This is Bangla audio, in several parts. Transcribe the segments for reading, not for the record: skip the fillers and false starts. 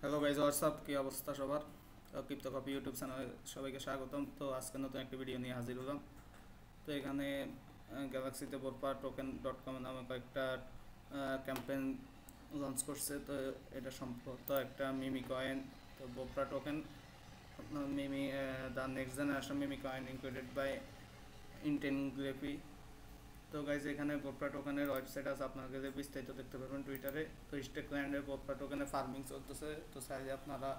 হ্যালো গাইজ, হোয়াটসঅ্যাপ, কী অবস্থা সবার? ক্রিপ্টো কপি ইউটিউব চ্যানেলে সবাইকে স্বাগতম। তো আজকে নতুন একটা ভিডিও নিয়ে হাজির হলাম। তো এখানে গ্যালাক্সিতে বোরপা টোকেন .com নামে কয়েকটা ক্যাম্পেইন লঞ্চ করছে। তো এটা সম্ভবত একটা মিমি কয়েন। তো বোরপা token meme the next generation meme coin included by ইন্টেনগ্রাফি। তো গাইজ এখানে বোরপা টোকেনের ওয়েবসাইট আছে, আপনাকে বিস্তারিত দেখতে পারবেন টুইটারে। তো স্টেক ল্যান্ডের বোরপা টোকেনে ফার্মিং চলতেছে। তো চাইলে আপনারা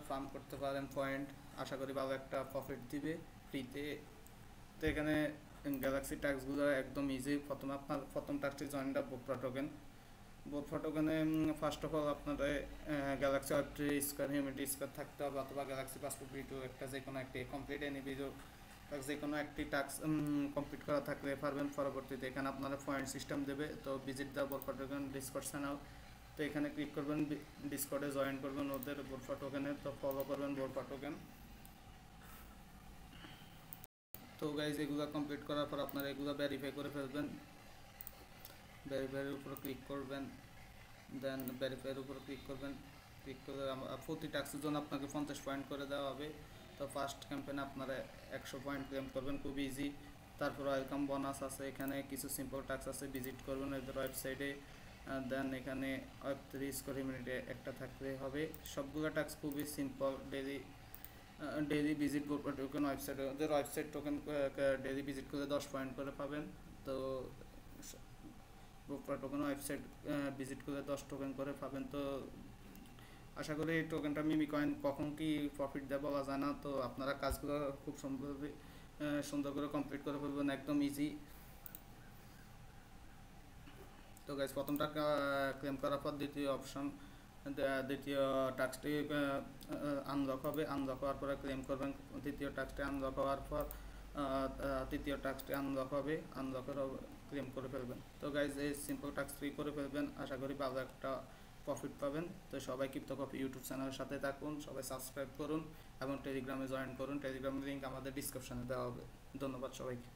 ফার্ম করতে পারেন পয়েন্ট, আশা করি ভালো একটা প্রফিট দিবে ফ্রিতে। তো এখানে গ্যালাক্সি টাস্কগুলো একদম ইজি। আপনার প্রথম টাস্কটি জয়েন দ্য বোরপা টোকেন। বোরপা টোকেনে ফার্স্ট অফ অল আপনাদের গ্যালাক্সি ওয়েব3 স্কোয়ার হিউম্যানিটি স্কোয়ার থাকতে হবে, অথবা গ্যালাক্সি পাসপোর্ট V2 একটা যে কোনো একটি কমপ্লিট এনি ভিডিও যে কোনো একটি টাস্ক কমপ্লিট করা থাকলে পারবেন। পরবর্তীতে এখানে আপনারা পয়েন্ট সিস্টেম দেবে। তো ভিজিট দ্য বোরপা টোকেন ডিসকর্ড চ্যানেল। তো এখানে ক্লিক করবেন, ডিসকর্ডে জয়েন করবেন ওদের বোরপা টোকেনে। তো ফলো করবেন বোরপা টোকেন। তো গাইজ এগুলো কমপ্লিট করার পর আপনারা এগুলো ভেরিফাই করে ফেলবেন। ভেরিফাইয়ের উপর ক্লিক করবেন, দেন ভেরিফাইয়ের উপর ক্লিক করবেন। ক্লিক করে প্রতি টাস্কের জন্য আপনাকে 50 পয়েন্ট করে দেওয়া হবে। তো ফার্স্ট ক্যাম্পেইনে আপনারা 100 পয়েন্ট ক্লেম করবেন, খুব ইজি। তারপর ওয়েলকাম বোনাস আছে, এখানে কিছু সিম্পল টাস্ক আছে, ভিজিট করবেন এদের ওয়েবসাইটে। দেন এখানে ওয়েব3 স্কোর মিনিটে একটা থাকলে হবে। সবগুলো টাস্ক খুবই সিম্পল। ডেইলি ভিজিট বোরপা টোকেন ওয়েবসাইটে, ওদের ওয়েবসাইট টোকেন ডেইলি ভিজিট করলে 10 পয়েন্ট করে পাবেন। তো বোরপা টোকেন ওয়েবসাইট ভিজিট করলে 10 টোকেন করে পাবেন। তো আশা করি এই টোকেনটা মিমি কয়েন কখন কি প্রফিট দেয় বলা যায় না। তো আপনারা কাজগুলো খুব সুন্দর করে কমপ্লিট করে ফেলবেন, একদম ইজি। তো গাইজ প্রথমটা ক্লেম করার পর দ্বিতীয় টাস্কটি আনলক হবে। আনলক হওয়ার পরে ক্লেম করবেন। দ্বিতীয় টাস্কটি আনলক হওয়ার পর তৃতীয় টাস্কটি আনলক হবে। আনলকের ক্লেম করে ফেলবেন। তো গাইজ এই সিম্পল টাস্ক 3 করে ফেলবেন, আশা করি ভালো একটা প্রফিট পাবেন। তো সবাই ক্রিপ্টো কপি ইউটিউব চ্যানেলের সাথে থাকুন, সবাই সাবস্ক্রাইব করুন এবং টেলিগ্রামে জয়েন করুন। টেলিগ্রামের লিঙ্ক আমাদের ডিসক্রিপশনে দেওয়া হবে। ধন্যবাদ সবাইকে।